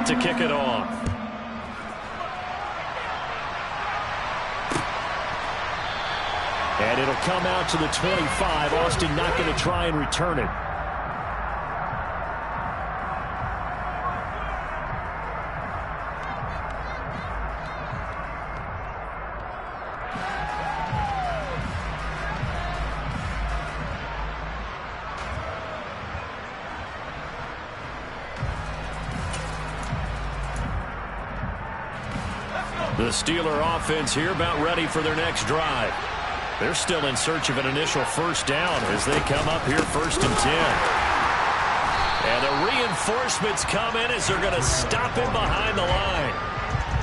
to kick it off. And it'll come out to the 25. Austin not going to try and return it. The Steeler offense here about ready for their next drive. They're still in search of an initial first down as they come up here 1st and 10. And the reinforcements come in as they're going to stop him behind the line.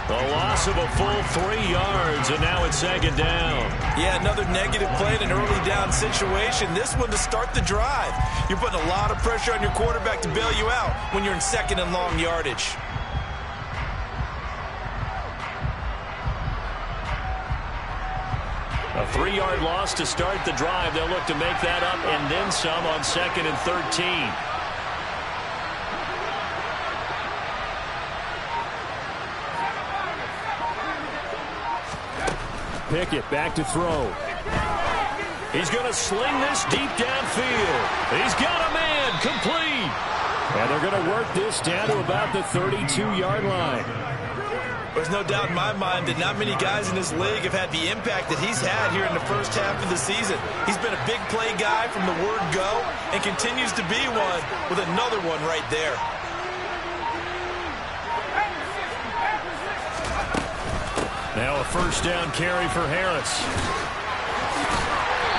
The loss of a full 3 yards, and now it's 2nd down. Yeah, another negative play in an early down situation. This one to start the drive. You're putting a lot of pressure on your quarterback to bail you out when you're in 2nd and long yardage. A 3-yard loss to start the drive. They'll look to make that up and then some on 2nd and 13. Pickett back to throw. He's going to sling this deep downfield. He's got a man complete. And they're going to work this down to about the 32-yard line. There's no doubt in my mind that not many guys in this league have had the impact that he's had here in the first half of the season. He's been a big play guy from the word go and continues to be one with another one right there. Now a first down carry for Harris.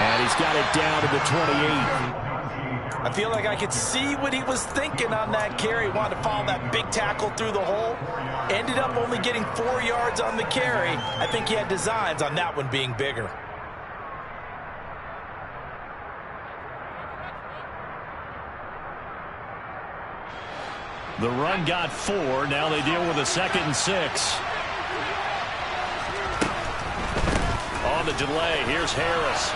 And he's got it down to the 28. I feel like I could see what he was thinking on that carry. Wanted to follow that big tackle through the hole. Ended up only getting 4 yards on the carry. I think he had designs on that one being bigger. The run got 4. Now they deal with a 2nd and 6. On the delay, here's Harris.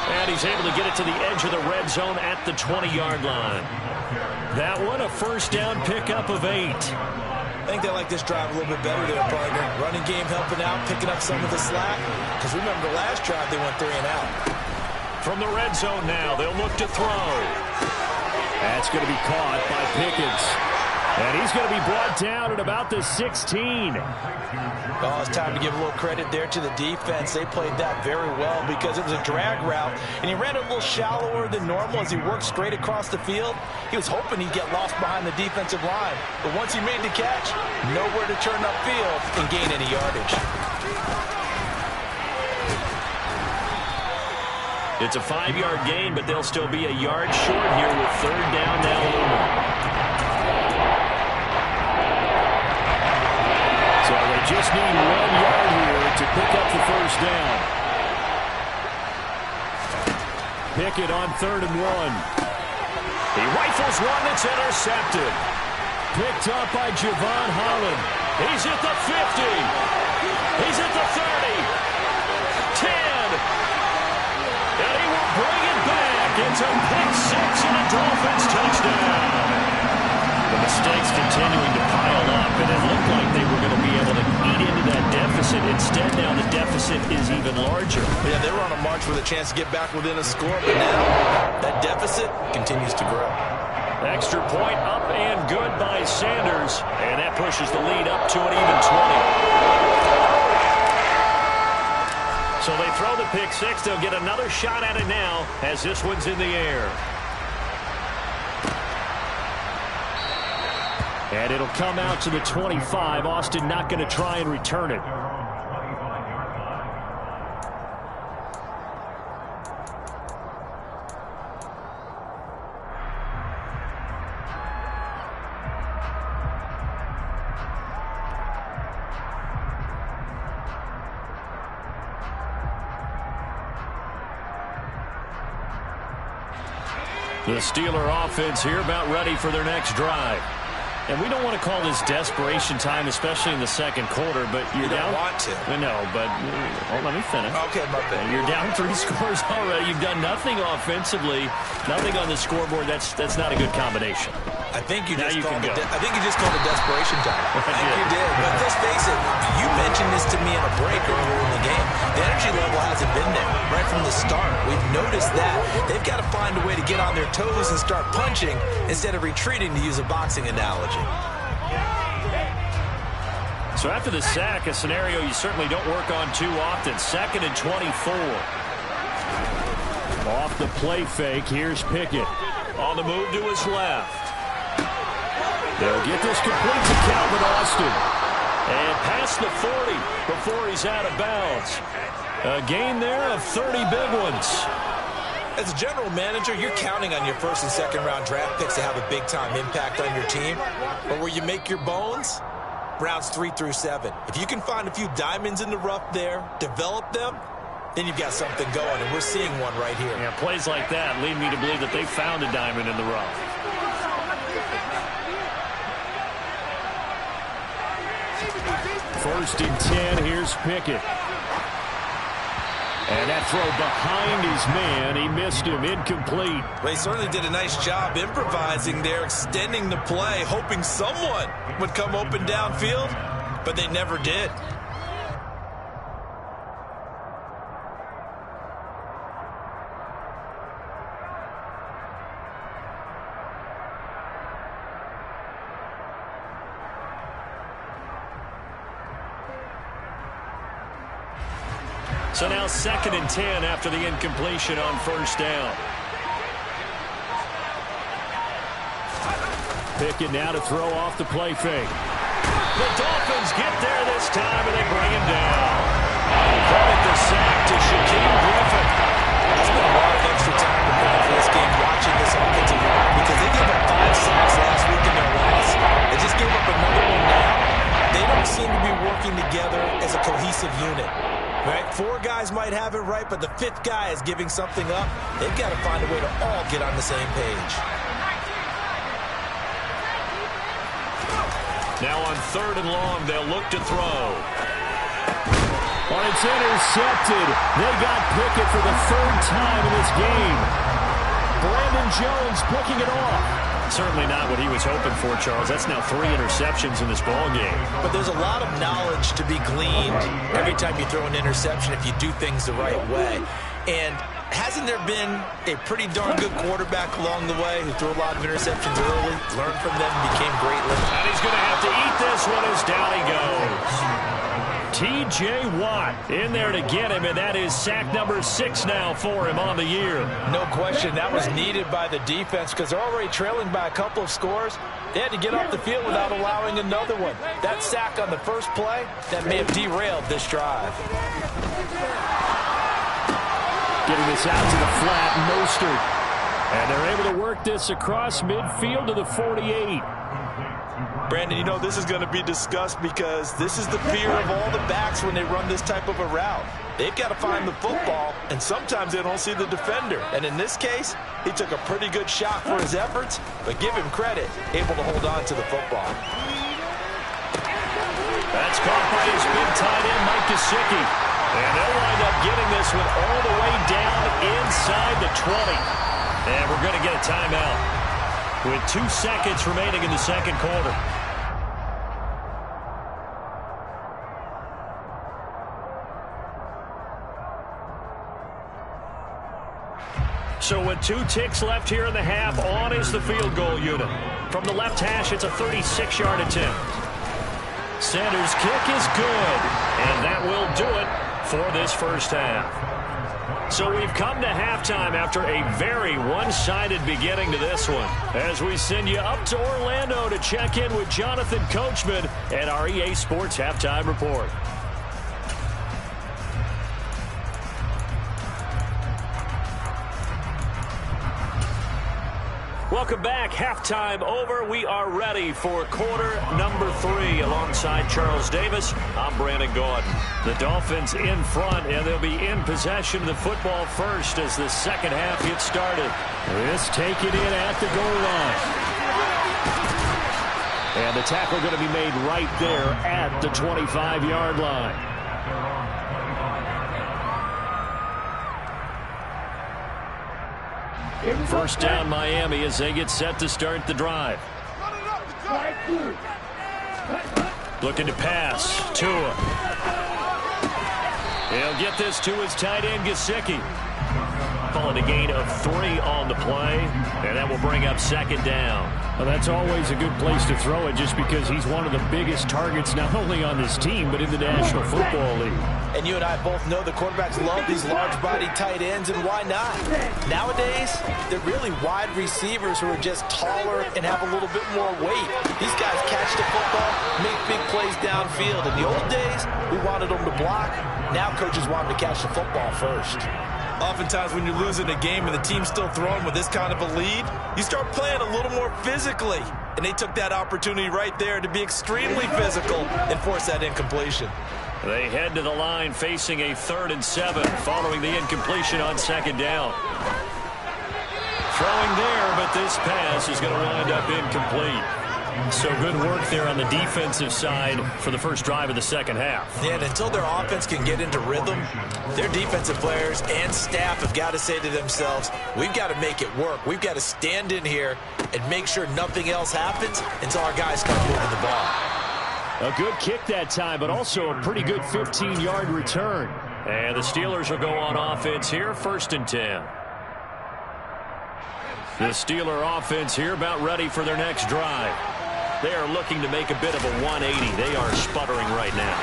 And he's able to get it to the edge of the red zone at the 20-yard line. That one a first down pickup of 8. I think they like this drive a little bit better there, partner. Running game helping out, picking up some of the slack. Because remember the last drive they went 3 and out. From the red zone now, they'll look to throw. That's going to be caught by Pickens. And he's going to be brought down at about the 16. Oh, it's time to give a little credit there to the defense. They played that very well because it was a drag route, and he ran it a little shallower than normal as he worked straight across the field. He was hoping he'd get lost behind the defensive line, but once he made the catch, nowhere to turn upfield and gain any yardage. It's a 5-yard gain, but they'll still be a yard short here with 3rd down now looming. So they just need 1 yard here to pick up the first down. Pickett on 3rd and 1. He rifles one that's intercepted. Picked up by Javon Holland. He's at the 50. He's at the 30. 10. And he will bring it back. It's a pick 6 and a Dolphins touchdown. The mistakes continuing to pile up, and it looked like they were going to be able to eat into that deficit. Instead, now the deficit is even larger. Yeah, they were on a march with a chance to get back within a score, but now that deficit continues to grow. Extra point up and good by Sanders, and that pushes the lead up to an even 20. So they throw the pick 6. They'll get another shot at it now as this one's in the air. And it'll come out to the 25. Austin not going to try and return it. The Steeler offense here about ready for their next drive. And we don't want to call this desperation time, especially in the second quarter, but you're down. You don't want to. No, but let me finish. Okay, my bad. You're down 3 scores already. You've done nothing offensively, nothing on the scoreboard. That's not a good combination. I think you just called it desperation time. I think you did. But let's face it, you mentioned this to me in a break earlier in the game. The energy level hasn't been there right from the start. We've noticed that. They've got to find a way to get on their toes and start punching instead of retreating, to use a boxing analogy. So after the sack, a scenario you certainly don't work on too often. 2nd and 24. Off the play fake, here's Pickett. On the move to his left. They'll get this complete to Calvin Austin. And past the 40 before he's out of bounds. A gain there of 30 big ones. As a general manager, you're counting on your first and second round draft picks to have a big-time impact on your team. But where you make your bones, rounds 3 through 7. If you can find a few diamonds in the rough there, develop them, then you've got something going, and we're seeing one right here. Yeah, plays like that lead me to believe that they found a diamond in the rough. First and 10, here's Pickett. And that throw behind his man, he missed him, incomplete. Well, he certainly did a nice job improvising there, extending the play, hoping someone would come open downfield, but they never did. So now 2nd and 10 after the incompletion on first down. Pickett now to throw off the play fake. The Dolphins get there this time, and they bring him down. Credit the sack to Shaquem Griffin. That's been a lot of extra time preparing for this game, watching this offensive line, because they gave up 5 sacks last week in their loss. They just gave up another one now. They don't seem to be working together as a cohesive unit. Right? 4 guys might have it right, but the 5th guy is giving something up. They've got to find a way to all get on the same page. Now on 3rd and long, they'll look to throw. Well, it's intercepted. They got Pickett for the 3rd time in this game. Brandon Jones picking it off. Certainly not what he was hoping for, Charles. That's now 3 interceptions in this ball game. But there's a lot of knowledge to be gleaned every time you throw an interception if you do things the right way. And hasn't there been a pretty darn good quarterback along the way who threw a lot of interceptions early, learned from them, became great? And he's going to have to eat this one as down he goes. T.J. Watt in there to get him, and that is sack number 6 now for him on the year. No question, that was needed by the defense because they're already trailing by a couple of scores. They had to get off the field without allowing another one. That sack on the first play, that may have derailed this drive. Getting this out to the flat, Mostert. And they're able to work this across midfield to the 48. Brandon, you know this is going to be discussed because this is the fear of all the backs when they run this type of a route. They've got to find the football, and sometimes they don't see the defender. And in this case, he took a pretty good shot for his efforts, but give him credit, able to hold on to the football. That's caught by his big tight end, Mike Gesicki. And they'll wind up getting this one all the way down inside the 20. And we're going to get a timeout with 2 seconds remaining in the second quarter. So with 2 ticks left here in the half, on is the field goal unit. From the left hash, it's a 36-yard attempt. Sanders' kick is good, and that will do it for this first half. So we've come to halftime after a very one-sided beginning to this one, as we send you up to Orlando to check in with Jonathan Coachman at our EA Sports Halftime Report. Welcome back. Halftime over. We are ready for quarter number 3 alongside Charles Davis. I'm Brandon Gaudin. The Dolphins in front, and they'll be in possession of the football first as the second half gets started. This taken in at the goal line. And the tackle going to be made right there at the 25-yard line. First down Miami as they get set to start the drive. Looking to pass. Tua. He'll get this to his tight end, Gesicki. Calling a gain of 3 on the play, and that will bring up second down. Well, that's always a good place to throw it just because he's one of the biggest targets not only on this team but in the National Football League. And you and I both know the quarterbacks love these large-body tight ends, and why not? Nowadays, they're really wide receivers who are just taller and have a little bit more weight. These guys catch the football, make big plays downfield. In the old days, we wanted them to block. Now coaches want them to catch the football first. Oftentimes when you're losing a game and the team's still throwing with this kind of a lead, you start playing a little more physically. And they took that opportunity right there to be extremely physical and force that incompletion. They head to the line facing a 3rd and 7 following the incompletion on second down. Throwing there, but this pass is going to wind up incomplete. So good work there on the defensive side for the first drive of the second half. Yeah, and until their offense can get into rhythm, their defensive players and staff have got to say to themselves, we've got to make it work. We've got to stand in here and make sure nothing else happens until our guys start moving the ball. A good kick that time, but also a pretty good 15-yard return. And the Steelers will go on offense here, 1st and 10. The Steeler offense here about ready for their next drive. They are looking to make a bit of a 180. They are sputtering right now.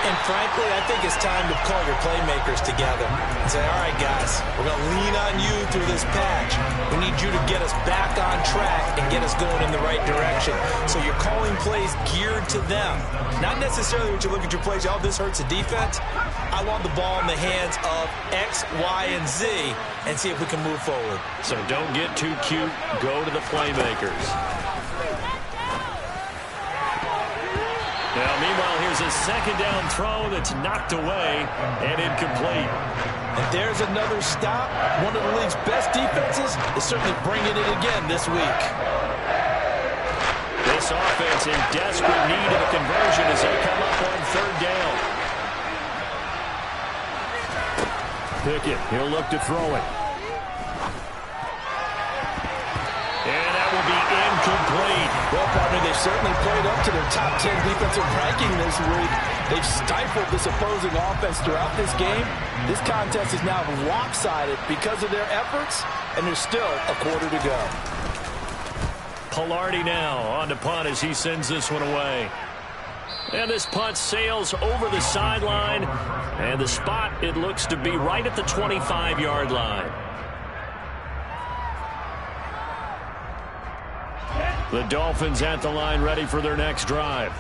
And frankly, I think it's time to call your playmakers together and say, all right, guys, we're going to lean on you through this patch. We need you to get us back on track and get us going in the right direction. So you're calling plays geared to them. Not necessarily when you look at your plays, oh, this hurts the defense. I want the ball in the hands of X, Y, and Z and see if we can move forward. So don't get too cute. Go to the playmakers. Now, meanwhile, here's a second down throw that's knocked away and incomplete. And there's another stop. One of the league's best defenses is certainly bringing it again this week. This offense in desperate need of a conversion as they come up on 3rd down. Pickett, he'll look to throw it. And that will be incomplete. Well, partner, they've certainly played up to their top 10 defensive ranking this week. They've stifled this opposing offense throughout this game. This contest is now lopsided because of their efforts, and there's still a quarter to go. Palardy now on to punt as he sends this one away. And this punt sails over the sideline, and the spot, it looks to be right at the 25-yard line. The Dolphins at the line ready for their next drive.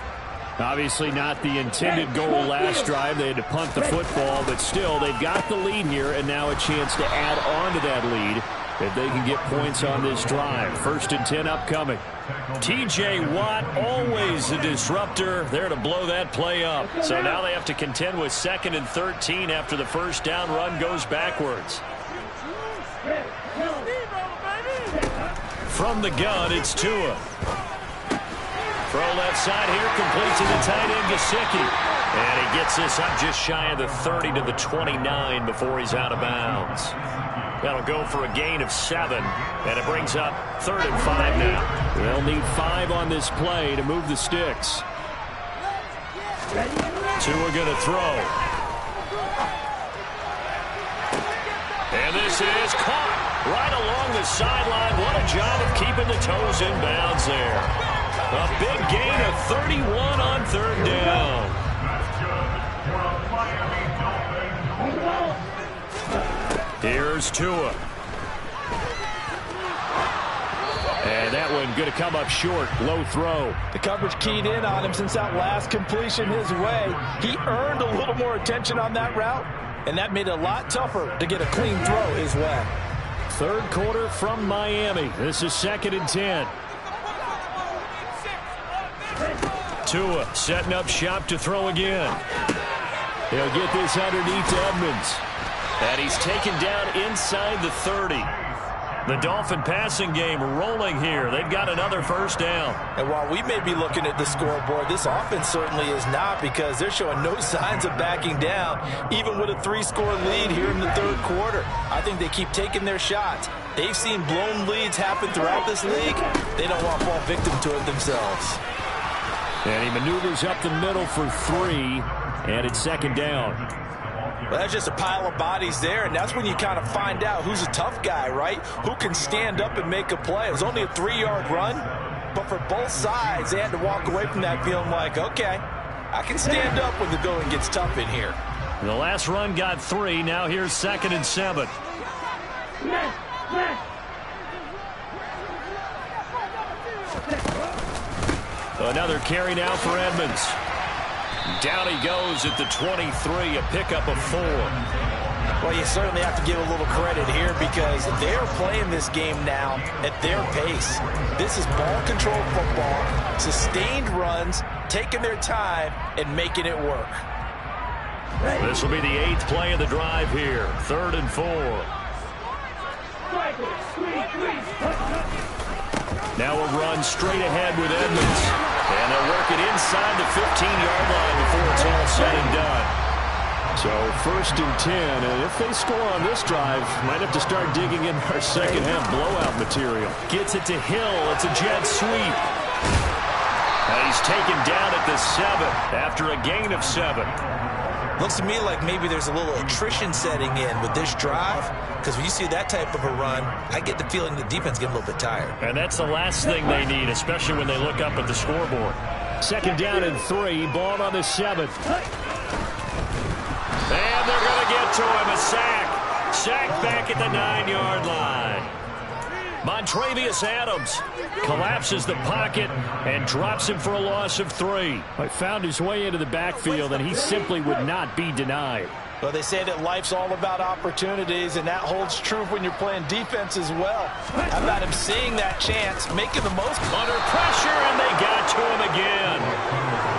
Obviously not the intended goal last drive. They had to punt the football, but still they've got the lead here and now a chance to add on to that lead if they can get points on this drive. 1st and 10 upcoming. T.J. Watt, always a disruptor, there to blow that play up. So now they have to contend with 2nd and 13 after the first down run goes backwards. From the gun, it's Tua. Throw left side here, complete to the tight end, Gesicki. And he gets this up just shy of the 30 to the 29 before he's out of bounds. That'll go for a gain of 7, and it brings up 3rd and 5 now. They'll need 5 on this play to move the sticks. Tua going to throw. And this is caught right along the sideline. What a job of keeping the toes in bounds there. A big gain of 31 on 3rd down. Here's Tua. And that one going to come up short. Low throw. The coverage keyed in on him since that last completion his way. He earned a little more attention on that route, and that made it a lot tougher to get a clean throw his way. 3rd quarter from Miami. This is 2nd and 10. Tua setting up shop to throw again. He'll get this underneath to Edmonds. And he's taken down inside the 30. The Dolphin passing game rolling here. They've got another first down. And while we may be looking at the scoreboard, this offense certainly is not, because they're showing no signs of backing down, even with a 3-score lead here in the third quarter. I think they keep taking their shots. They've seen blown leads happen throughout this league. They don't want to fall victim to it themselves. And he maneuvers up the middle for 3, and it's second down. Well, that's just a pile of bodies there, and that's when you kind of find out who's a tough guy, right? Who can stand up and make a play. It was only a 3-yard run, but for both sides, they had to walk away from that feeling like, okay, I can stand up when the going gets tough in here. The last run got 3. Now here's 2nd and 7. Another carry now for Edmonds. Down he goes at the 23, a pickup of 4. Well, you certainly have to give a little credit here, because they're playing this game now at their pace. This is ball control football, sustained runs, taking their time and making it work. This will be the 8th play of the drive here. 3rd and 4. Now a run straight ahead with Edmonds. And they'll work it inside the 15-yard line before it's all said and done. So 1st and 10, and if they score on this drive, might have to start digging in our second-half blowout material. Gets it to Hill. It's a jet sweep. And he's taken down at the 7 after a gain of 7. Looks to me like maybe there's a little attrition setting in with this drive, because when you see that type of a run, I get the feeling the defense getting a little bit tired. And that's the last thing they need, especially when they look up at the scoreboard. 2nd down and 3, ball on the 7th. And they're going to get to him, a sack. Sack back at the 9-yard line. Montravius Adams collapses the pocket and drops him for a loss of 3. He found his way into the backfield, and he simply would not be denied. Well, they say that life's all about opportunities, and that holds true when you're playing defense as well. How about him seeing that chance, making the most? Under pressure, and they got to him again.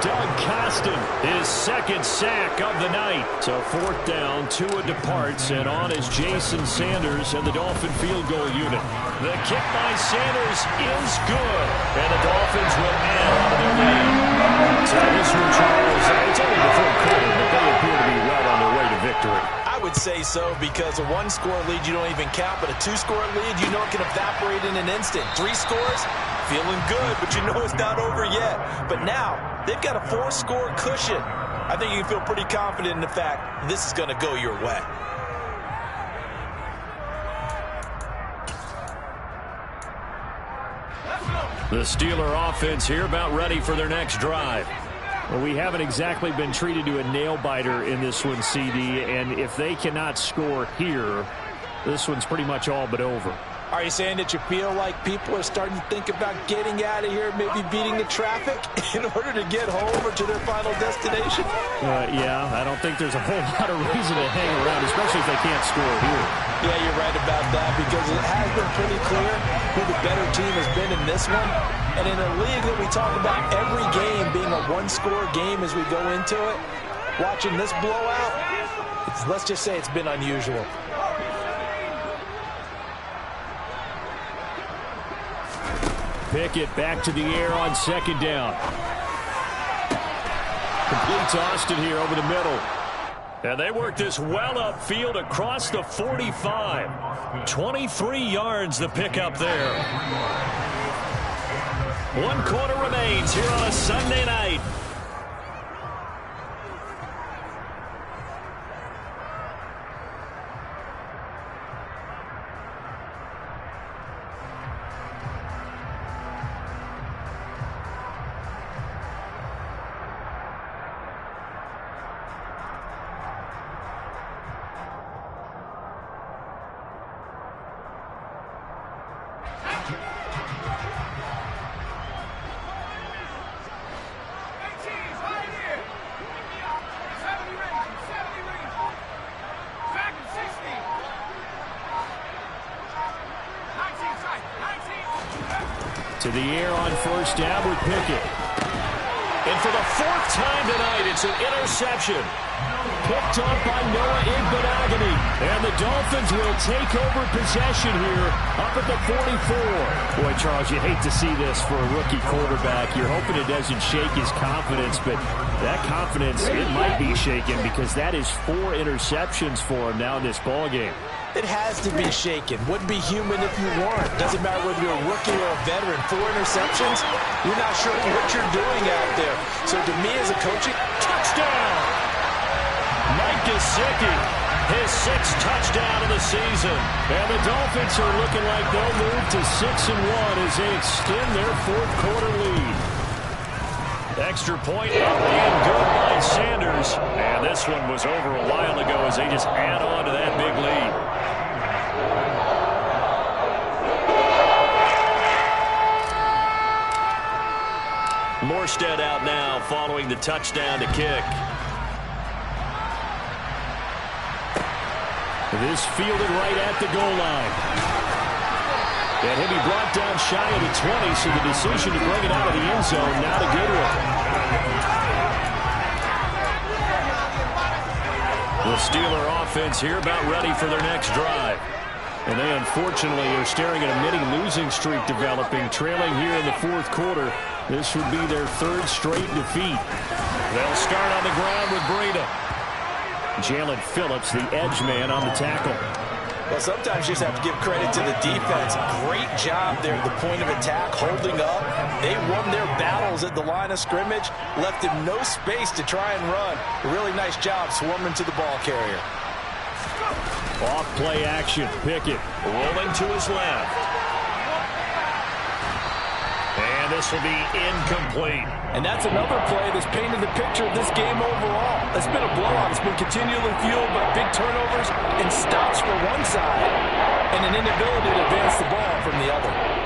Doug Costin, his 2nd sack of the night. So 4th down, Tua departs, and on is Jason Sanders and the Dolphin field goal unit. The kick by Sanders is good, and the Dolphins will add on to their lead. So this one, Charles, it's only the 3rd quarter, but they appear to be right on their way to victory. I would say so, because a 1-score lead you don't even count, but a 2-score lead you know it can evaporate in an instant. 3 scores, feeling good, but you know it's not over yet. But now they've got a 4-score cushion. I think you can feel pretty confident in the fact this is going to go your way. The Steeler offense here about ready for their next drive. Well, we haven't exactly been treated to a nail-biter in this one, CD, and if they cannot score here, this one's pretty much all but over. Are you saying that you feel like people are starting to think about getting out of here, maybe beating the traffic in order to get home or to their final destination? Yeah, I don't think there's a whole lot of reason to hang around, especially if they can't score here. Yeah, you're right about that, because it has been pretty clear who the better team has been in this one. And in a league that we talk about every game being a 1-score game as we go into it, watching this blowout, let's just say it's been unusual. Pickett back to the air on 2nd down. Completes Austin here over the middle. And they work this well upfield across the 45. 23 yards the pickup there. 1 quarter remains here on a Sunday night. To the air on 1st down with Pickett. And for the 4th time tonight, it's an interception. picked off by Noah Igbinoghene. And the Dolphins will take over possession here up at the 44. Boy, Charles, you hate to see this for a rookie quarterback. You're hoping it doesn't shake his confidence, but that confidence, it might be shaken because that is 4 interceptions for him now in this ballgame. It has to be shaken. Wouldn't be human if you weren't. Doesn't matter whether you're a rookie or a veteran. 4 interceptions, you're not sure what you're doing out there. So to me as a coaching, touchdown! Mike Gesicki, his 6th touchdown of the season. And the Dolphins are looking like they'll move to 6-1 as they extend their 4th quarter lead. Extra point up and good by Sanders. And this one was over a while ago as they just add on to that big lead. Morstead out now following the touchdown to kick. This fielded right at the goal line. And he'll be brought down shy of the 20, so the decision to bring it out of the end zone, not a good one. The Steeler offense here about ready for their next drive. And they unfortunately are staring at a mini-losing streak developing, trailing here in the 4th quarter. This would be their 3rd straight defeat. They'll start on the ground with Breida. Jalen Phillips, the edge man, on the tackle. Well, sometimes you just have to give credit to the defense. Great job there at the point of attack, holding up. They won their battles at the line of scrimmage, left him no space to try and run. A really nice job swarming to the ball carrier. Off play action. Pickett rolling to his left. And this will be incomplete. And that's another play that's painted the picture of this game overall. It's been a blowout. It's been continually fueled by big turnovers and stops for one side and an inability to advance the ball from the other.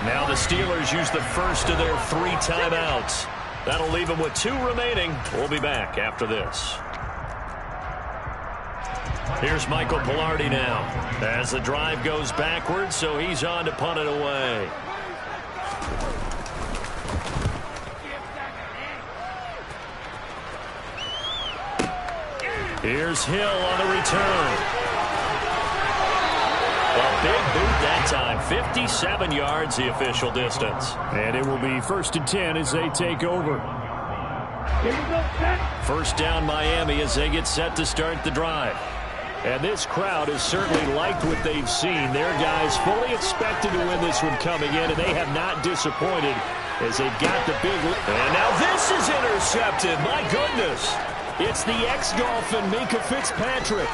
Now the Steelers use the first of their 3 timeouts. That'll leave them with 2 remaining. We'll be back after this. Here's Michael Palardy now as the drive goes backwards, so he's on to punt it away. Here's Hill on the return. A big boot that time. 57 yards the official distance. And it will be 1st and 10 as they take over. First down Miami as they get set to start the drive. And this crowd has certainly liked what they've seen. Their guys fully expected to win this one coming in, and they have not disappointed as they've got the big lead. And now this is intercepted. My goodness. It's the ex-Dolphin Minkah Fitzpatrick.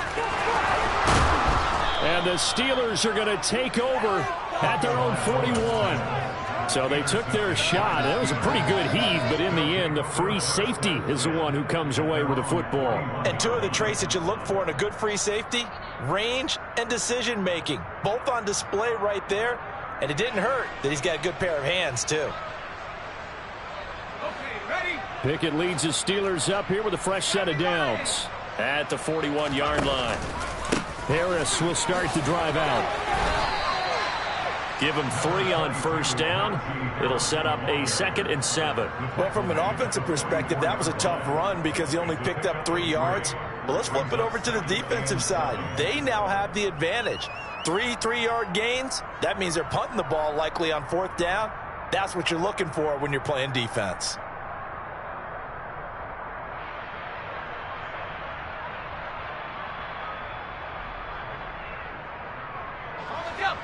And the Steelers are going to take over at their own 41. So they took their shot. It was a pretty good heave, but in the end, the free safety is the one who comes away with the football. And 2 of the traits that you look for in a good free safety, range and decision-making. Both on display right there. And it didn't hurt that he's got a good pair of hands, too. Pickett leads the Steelers up here with a fresh set of downs at the 41-yard line. Harris will start the drive out. Give him 3 on first down. It'll set up a 2nd and 7. Well, from an offensive perspective, that was a tough run because he only picked up 3 yards. But let's flip it over to the defensive side. They now have the advantage. 3 3-yard gains. That means they're punting the ball likely on 4th down. That's what you're looking for when you're playing defense.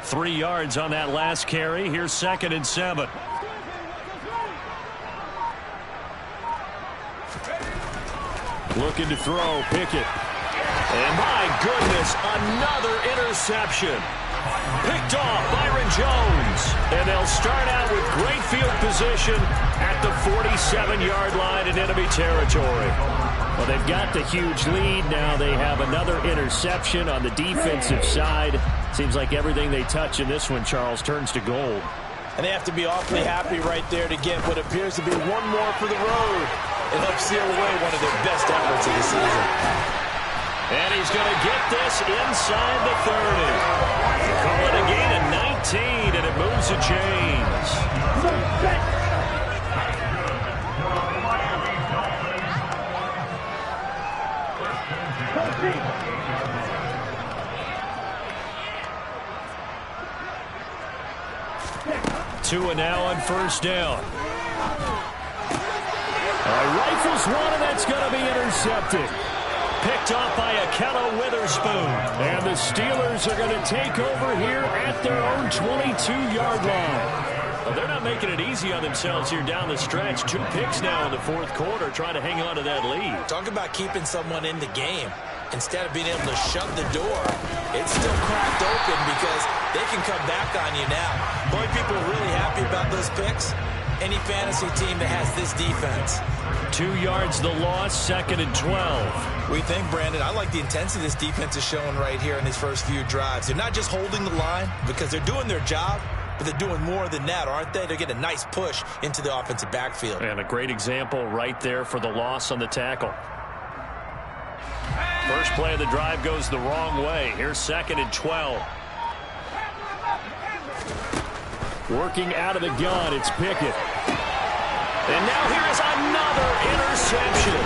Three yards on that last carry. Here's 2nd and 7. Looking to throw. Pickett. And my goodness, another interception. Picked off Byron Jones. And they'll start out with great field position at the 47-yard line in enemy territory. Well, they've got the huge lead. Now they have another interception on the defensive side. Seems like everything they touch in this one, Charles, turns to gold. And they have to be awfully happy right there to get what appears to be one more for the road. It helps seal away one of their best efforts of the season. And he's going to get this inside the 30. Call it a gain of 19, and it moves the chains. Tua now on first down. Rifles one, and that's going to be intercepted. Picked off by Ahkello Witherspoon. And the Steelers are going to take over here at their own 22-yard line. Well, they're not making it easy on themselves here down the stretch. 2 picks now in the fourth quarter, trying to hang on to that lead. Talk about keeping someone in the game. Instead of being able to shut the door, it's still cracked open because they can come back on you now. The only people really happy about those picks, any fantasy team that has this defense. 2 yards the loss, 2nd and 12. We think, Brandon, I like the intensity this defense is showing right here in these first few drives. They're not just holding the line because they're doing their job, but they're doing more than that, aren't they? They're getting a nice push into the offensive backfield. And a great example right there for the loss on the tackle. First play of the drive goes the wrong way. Here's 2nd and 12. Working out of the gun, it's Pickett. And now here is another interception.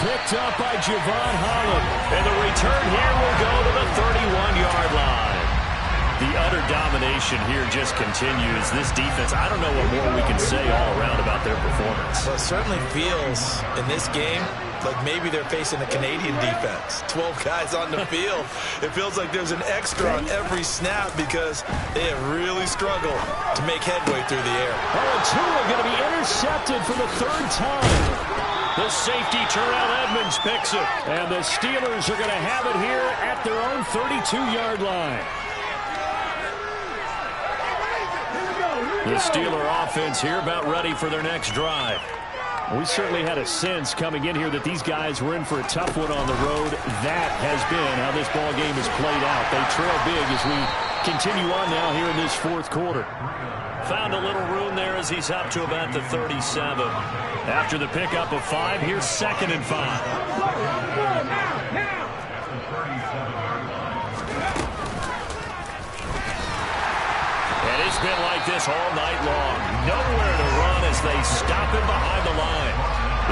Picked up by Jevon Holland. And the return here will go to the 31-yard line. The utter domination here just continues. This defense, I don't know what more we can say all around about their performance. Well, it certainly feels in this game like maybe they're facing a Canadian defense. 12 guys on the field. It feels like there's an extra on every snap because they have really struggled to make headway through the air. Oh, and Tua going to be intercepted for the 3rd time. The safety, Terrell Edmonds, picks it. And the Steelers are going to have it here at their own 32-yard line. The Steeler offense here about ready for their next drive. We certainly had a sense coming in here that these guys were in for a tough one on the road. That has been how this ball game has played out. They trail big as we continue on now here in this 4th quarter. Found a little room there as he's up to about the 37. After the pickup of 5, here's 2nd and 5. It's been like this all night long. Nowhere to run as they stop him behind the line.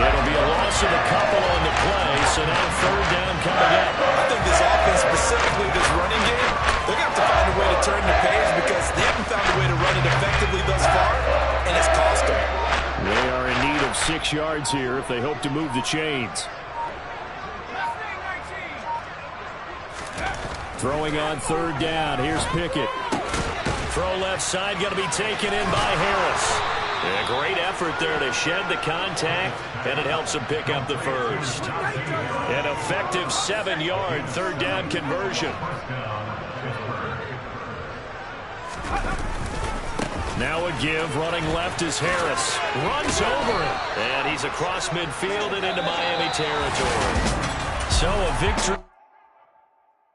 It'll be a loss of a couple on the play, so now 3rd down coming up. I think this offense, specifically this running game, they're going to have to find a way to turn the page because they haven't found a way to run it effectively thus far, and it's cost them. They are in need of 6 yards here if they hope to move the chains. Throwing on 3rd down. Here's Pickett. Throw left side, going to be taken in by Harris. And a great effort there to shed the contact, and it helps him pick up the first. An effective 7-yard 3rd down conversion. Now a give, running left is Harris. Runs over him. And he's across midfield and into Miami territory. So a victory.